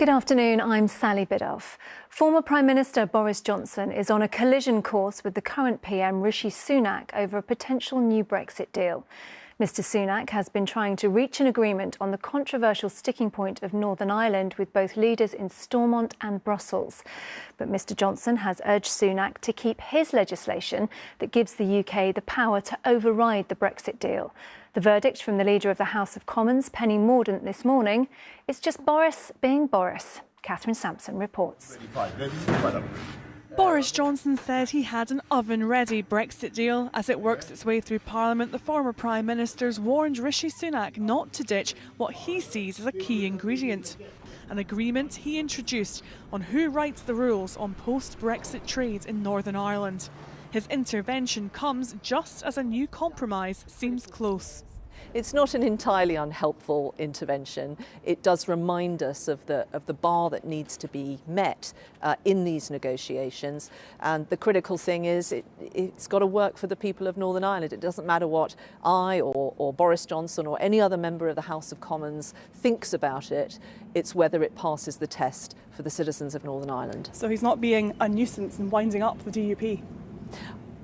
Good afternoon, I'm Sally Biddulph. Former Prime Minister Boris Johnson is on a collision course with the current PM Rishi Sunak over a potential new Brexit deal. Mr Sunak has been trying to reach an agreement on the controversial sticking point of Northern Ireland with both leaders in Stormont and Brussels. But Mr Johnson has urged Sunak to keep his legislation that gives the UK the power to override the Brexit deal. The verdict from the Leader of the House of Commons, Penny Mordaunt, this morning is just Boris being Boris. Catherine Sampson reports. Boris Johnson said he had an oven-ready Brexit deal. As it works its way through Parliament, the former Prime Minister's warned Rishi Sunak not to ditch what he sees as a key ingredient. An agreement he introduced on who writes the rules on post-Brexit trade in Northern Ireland. His intervention comes just as a new compromise seems close. It's not an entirely unhelpful intervention. It does remind us of the bar that needs to be met in these negotiations. And the critical thing is it's got to work for the people of Northern Ireland. It doesn't matter what I or Boris Johnson or any other member of the House of Commons thinks about it. It's whether it passes the test for the citizens of Northern Ireland. So he's not being a nuisance and winding up the DUP?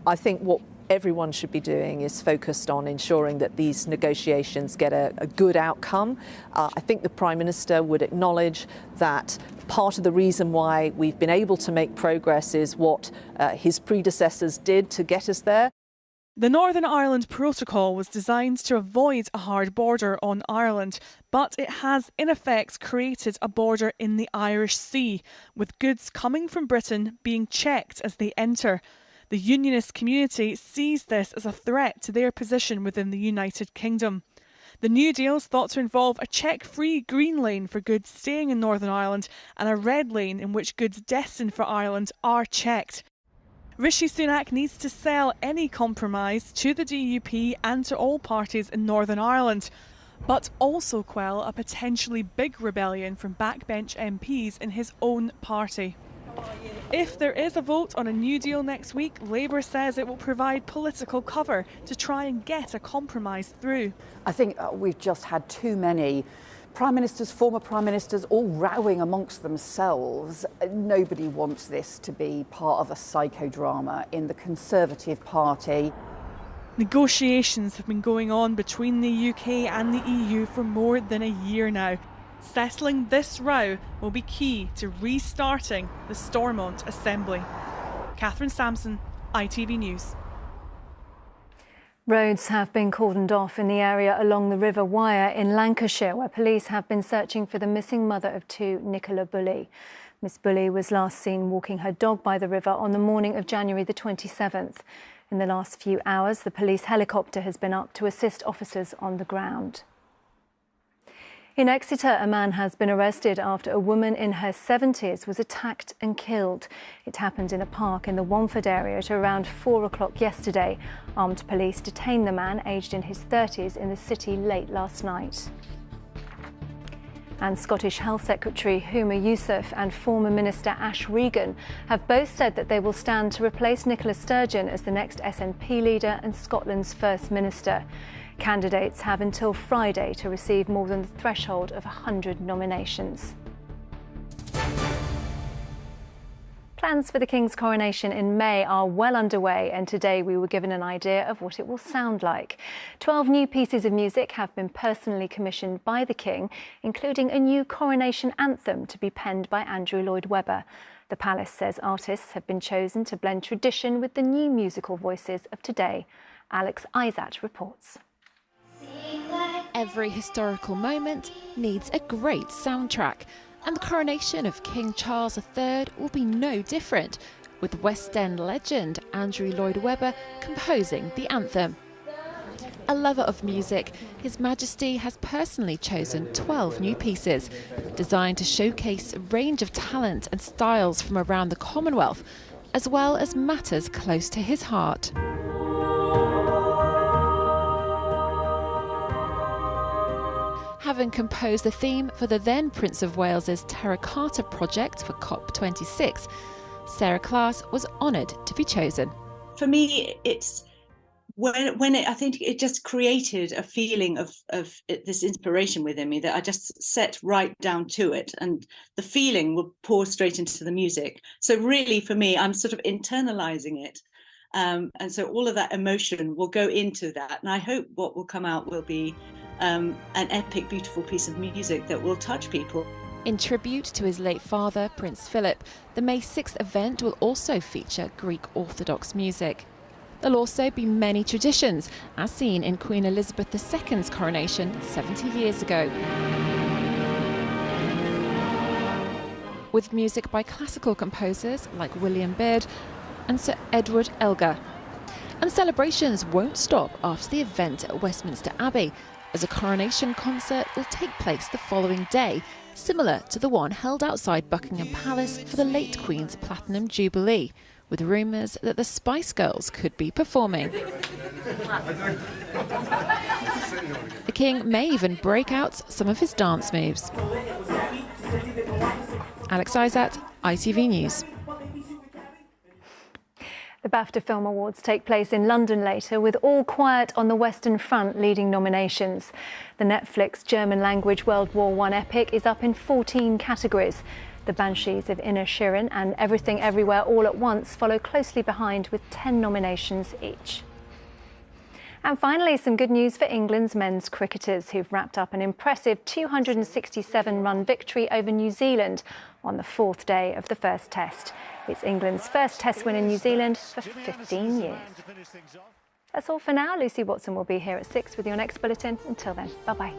I think what everyone should be doing is focused on ensuring that these negotiations get a good outcome. I think the Prime Minister would acknowledge that part of the reason why we've been able to make progress is what his predecessors did to get us there. The Northern Ireland Protocol was designed to avoid a hard border on Ireland, but it has in effect created a border in the Irish Sea, with goods coming from Britain being checked as they enter. The unionist community sees this as a threat to their position within the United Kingdom. The new deal is thought to involve a check-free green lane for goods staying in Northern Ireland and a red lane in which goods destined for Ireland are checked. Rishi Sunak needs to sell any compromise to the DUP and to all parties in Northern Ireland, but also quell a potentially big rebellion from backbench MPs in his own party. If there is a vote on a new deal next week, Labour says it will provide political cover to try and get a compromise through. I think we've just had too many Prime Ministers, former Prime Ministers, all rowing amongst themselves. Nobody wants this to be part of a psychodrama in the Conservative Party. Negotiations have been going on between the UK and the EU for more than a year now. Settling this row will be key to restarting the Stormont Assembly. Catherine Sampson, ITV News. Roads have been cordoned off in the area along the River Wyre in Lancashire, where police have been searching for the missing mother of two, Nicola Bully. Miss Bully was last seen walking her dog by the river on the morning of January the 27th. In the last few hours, the police helicopter has been up to assist officers on the ground. In Exeter, a man has been arrested after a woman in her 70s was attacked and killed. It happened in a park in the Wamford area at around 4 o'clock yesterday. Armed police detained the man, aged in his 30s, in the city late last night. And Scottish Health Secretary Huma Yousaf and former Minister Ash Regan have both said that they will stand to replace Nicola Sturgeon as the next SNP leader and Scotland's First Minister. Candidates have until Friday to receive more than the threshold of 100 nominations. Plans for the King's coronation in May are well underway, and today we were given an idea of what it will sound like. 12 new pieces of music have been personally commissioned by the King, including a new coronation anthem to be penned by Andrew Lloyd Webber. The Palace says artists have been chosen to blend tradition with the new musical voices of today. Alex Isaac reports. Every historical moment needs a great soundtrack, and the coronation of King Charles III will be no different, with West End legend Andrew Lloyd Webber composing the anthem. A lover of music, His Majesty has personally chosen 12 new pieces, designed to showcase a range of talent and styles from around the Commonwealth, as well as matters close to his heart. Having composed the theme for the then Prince of Wales's Terracotta project for COP26, Sarah Class was honoured to be chosen. For me, it's I think it just created a feeling of this inspiration within me that I just set right down to it, and the feeling will pour straight into the music. So really, for me, I'm sort of internalizing it, and so all of that emotion will go into that, and I hope what will come out will be an epic, beautiful piece of music that will touch people. In tribute to his late father, Prince Philip, the May 6th event will also feature Greek Orthodox music. There'll also be many traditions, as seen in Queen Elizabeth II's coronation 70 years ago. With music by classical composers like William Byrd and Sir Edward Elgar. And celebrations won't stop after the event at Westminster Abbey, as a coronation concert will take place the following day, similar to the one held outside Buckingham Palace for the late Queen's Platinum Jubilee, with rumours that the Spice Girls could be performing. The King may even break out some of his dance moves. Alex Isat, ITV News. The BAFTA Film Awards take place in London later, with All Quiet on the Western Front leading nominations. The Netflix German-language World War I epic is up in 14 categories. The Banshees of Inisherin and Everything Everywhere All at Once follow closely behind with 10 nominations each. And finally, some good news for England's men's cricketers, who've wrapped up an impressive 267-run victory over New Zealand on the 4th day of the first test. It's England's first test win in New Zealand for 15 years. That's all for now. Lucy Watson will be here at 6 with your next bulletin. Until then, bye-bye.